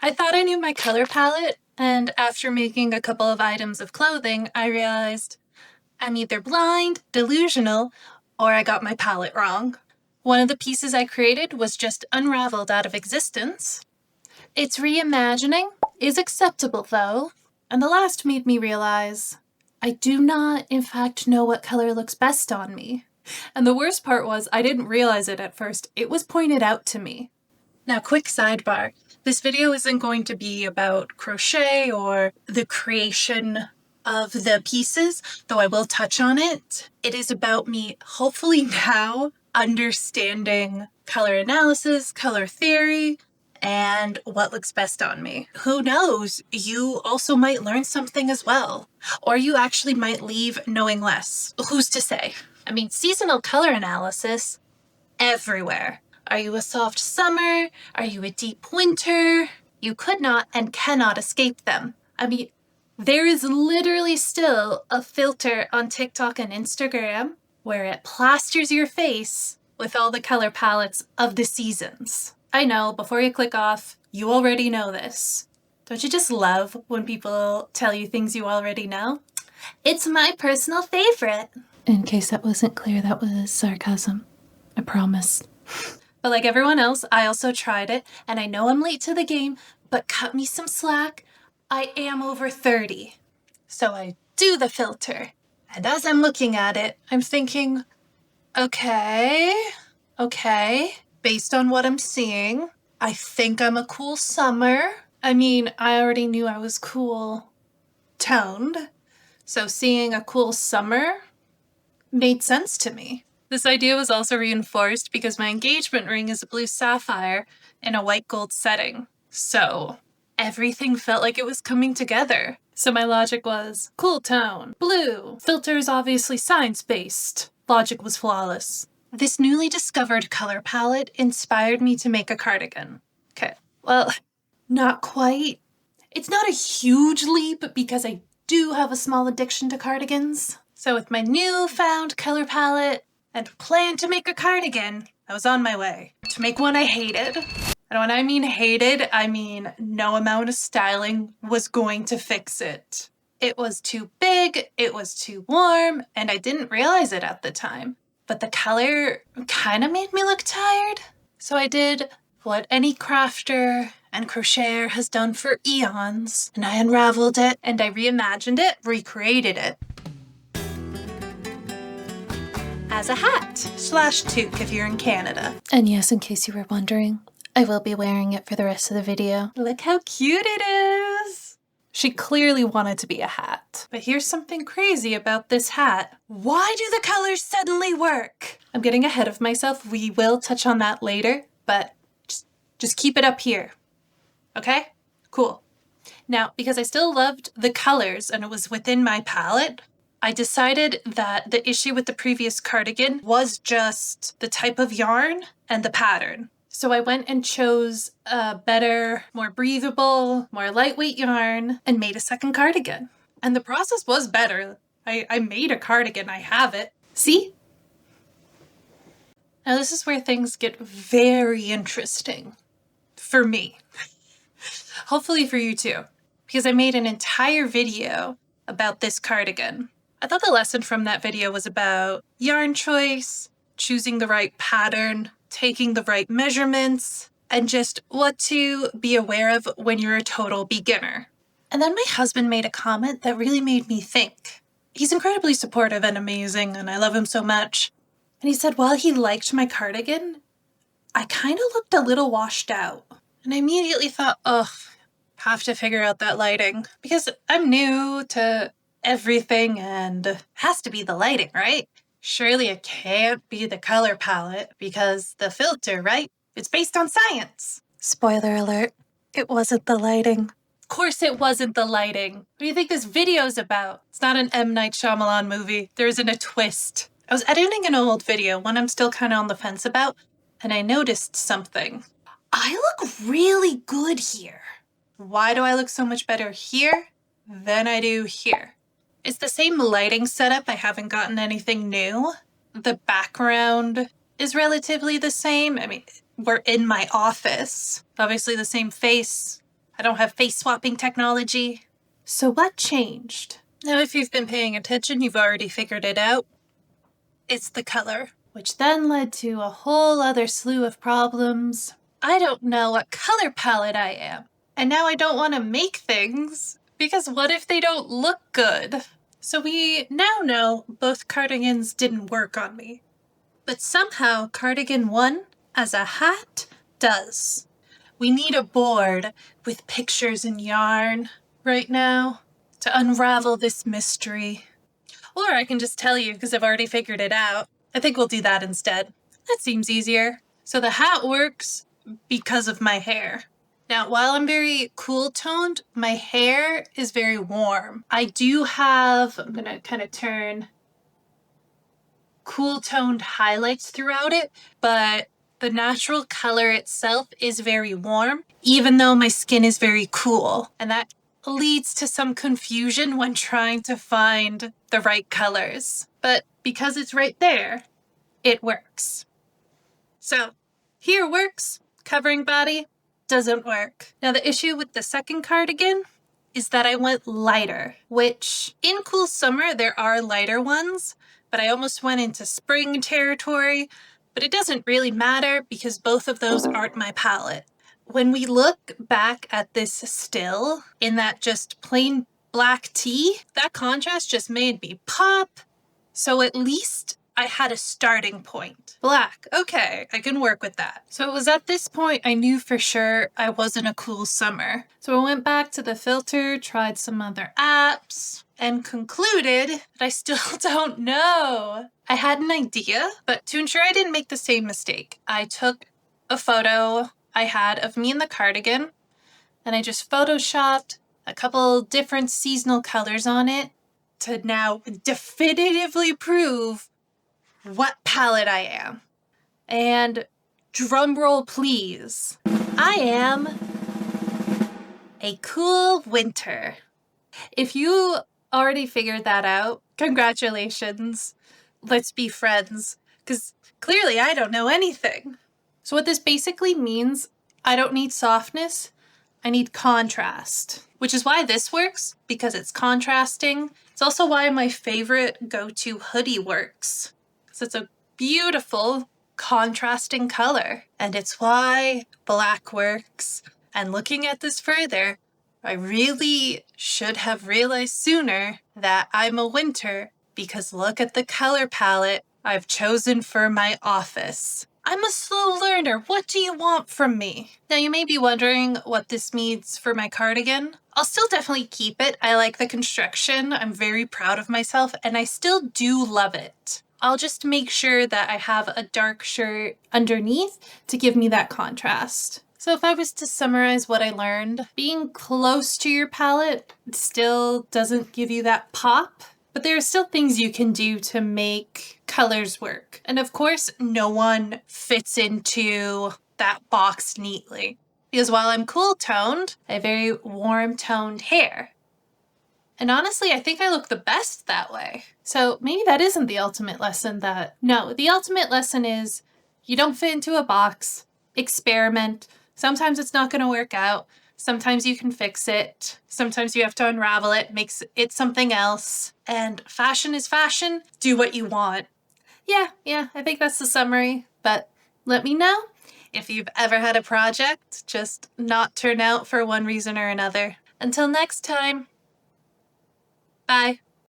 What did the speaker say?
I thought I knew my color palette, and after making a couple of items of clothing, I realized I'm either blind, delusional, or I got my palette wrong. One of the pieces I created was just unraveled out of existence. Its reimagining is acceptable though, and the last made me realize I do not, in fact, know what color looks best on me. And the worst part was I didn't realize it at first. It was pointed out to me. Now, quick sidebar. This video isn't going to be about crochet or the creation of the pieces, though I will touch on it. It is about me, hopefully now, understanding color analysis, color theory, and what looks best on me. Who knows? You also might learn something as well. Or you actually might leave knowing less. Who's to say? I mean, seasonal color analysis everywhere. Are you a soft summer? Are you a deep winter? You could not and cannot escape them. I mean, there is literally still a filter on TikTok and Instagram where it plasters your face with all the color palettes of the seasons. I know, before you click off, you already know this. Don't you just love when people tell you things you already know? It's my personal favorite. In case that wasn't clear, that was sarcasm. I promise. But like everyone else, I also tried it, and I know I'm late to the game, but cut me some slack. I am over 30. So I do the filter. And as I'm looking at it, I'm thinking, okay, based on what I'm seeing, I think I'm a cool summer. I mean, I already knew I was cool toned, so seeing a cool summer made sense to me. This idea was also reinforced because my engagement ring is a blue sapphire in a white gold setting. So everything felt like it was coming together. So my logic was cool tone, blue, filter is obviously science-based. Logic was flawless. This newly discovered color palette inspired me to make a cardigan. Okay, well, not quite. It's not a huge leap because I do have a small addiction to cardigans. So with my newfound color palette and plan to make a cardigan, I was on my way to make one I hated. And when I mean hated, I mean no amount of styling was going to fix it. It was too big, it was too warm, and I didn't realize it at the time. But the color kind of made me look tired. So I did what any crafter and crocheter has done for eons, and I unraveled it, and I reimagined it, recreated it. As a hat / toque if you're in Canada. And yes, in case you were wondering, I will be wearing it for the rest of the video. Look how cute it is! She clearly wanted to be a hat. But here's something crazy about this hat. Why do the colors suddenly work? I'm getting ahead of myself. We will touch on that later, but just keep it up here. Okay? Cool. Now, because I still loved the colors and it was within my palette, I decided that the issue with the previous cardigan was just the type of yarn and the pattern. So I went and chose a better, more breathable, more lightweight yarn and made a second cardigan. And the process was better. I made a cardigan, I have it. See? Now this is where things get very interesting. For me. Hopefully for you too. Because I made an entire video about this cardigan. I thought the lesson from that video was about yarn choice, choosing the right pattern, taking the right measurements, and just what to be aware of when you're a total beginner. And then my husband made a comment that really made me think. He's incredibly supportive and amazing, and I love him so much. And he said while he liked my cardigan, I kind of looked a little washed out. And I immediately thought, have to figure out that lighting. Because I'm new to everything and has to be the lighting, right? Surely it can't be the color palette because the filter, right? It's based on science. Spoiler alert, it wasn't the lighting. Of course it wasn't the lighting. What do you think this video's about? It's not an M. Night Shyamalan movie. There isn't a twist. I was editing an old video, one I'm still kind of on the fence about, and I noticed something. I look really good here. Why do I look so much better here than I do here? It's the same lighting setup. I haven't gotten anything new. The background is relatively the same. I mean, we're in my office. Obviously the same face I don't have face swapping technology. So what changed? Now, if you've been paying attention, you've already figured it out. It's the color. Which then led to a whole other slew of problems. I don't know what color palette I am. And now I don't want to make things, because what if they don't look good? So we now know both cardigans didn't work on me. But somehow cardigan 1 as a hat does. We need a board with pictures and yarn right now to unravel this mystery. Or I can just tell you because I've already figured it out. I think we'll do that instead. That seems easier. So the hat works because of my hair. Now, while I'm very cool toned, my hair is very warm. I do have, I'm gonna kind of turn cool toned highlights throughout it, but the natural color itself is very warm, even though my skin is very cool. And that leads to some confusion when trying to find the right colors. But because it's right there, it works. So here works, covering body doesn't work. Now the issue with the second cardigan is that I went lighter, which in cool summer there are lighter ones, but I almost went into spring territory, but it doesn't really matter because both of those aren't my palette. When we look back at this still in that just plain black tee, that contrast just made me pop. So at least I had a starting point. Black, okay, I can work with that. So it was at this point I knew for sure I wasn't a cool summer. So I went back to the filter, tried some other apps, and concluded that I still don't know. I had an idea, but to ensure I didn't make the same mistake, I took a photo I had of me in the cardigan, and I just photoshopped a couple different seasonal colors on it to now definitively prove what palette I am. And drumroll please, I am a cool winter. If you already figured that out, congratulations. Let's be friends, because clearly I don't know anything. So what this basically means, I don't need softness, I need contrast, which is why this works, because it's contrasting. It's also why my favorite go-to hoodie works, because it's a beautiful contrasting color. And it's why black works. And looking at this further, I really should have realized sooner that I'm a winter, because look at the color palette I've chosen for my office. I'm a slow learner. What do you want from me? Now you may be wondering what this means for my cardigan. I'll still definitely keep it. I like the construction. I'm very proud of myself and I still do love it. I'll just make sure that I have a dark shirt underneath to give me that contrast. So if I was to summarize what I learned, being close to your palette still doesn't give you that pop, but there are still things you can do to make colors work. And of course, no one fits into that box neatly. Because while I'm cool toned, I have very warm toned hair. And honestly, I think I look the best that way. So maybe that isn't the ultimate lesson no, the ultimate lesson is you don't fit into a box, experiment. Sometimes it's not gonna work out. Sometimes you can fix it. Sometimes you have to unravel it, makes it something else. And fashion is fashion. Do what you want. Yeah, I think that's the summary. But let me know if you've ever had a project just not turn out for one reason or another. Until next time, bye.